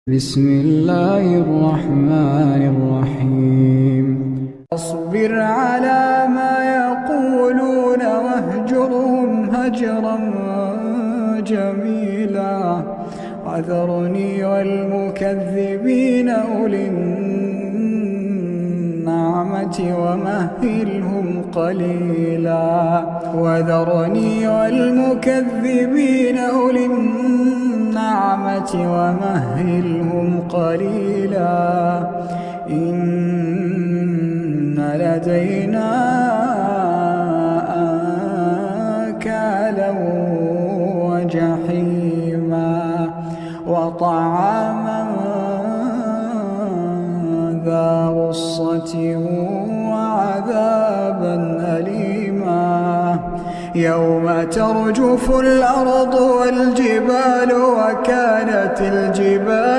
بسم الله الرحمن الرحيم اصبر على ما يقولون واهجرهم هجرا جميلا وذرني والمكذبين أولي النعمة ومهلهم قليلا وذرني والمكذبين أولي النعمة ومهلهم قليلا إن لدينا أنكالا وجحيما وطعاما ذا غصة وعذابا أليما يوم ترجف الأرض والجبال وكانت الجبال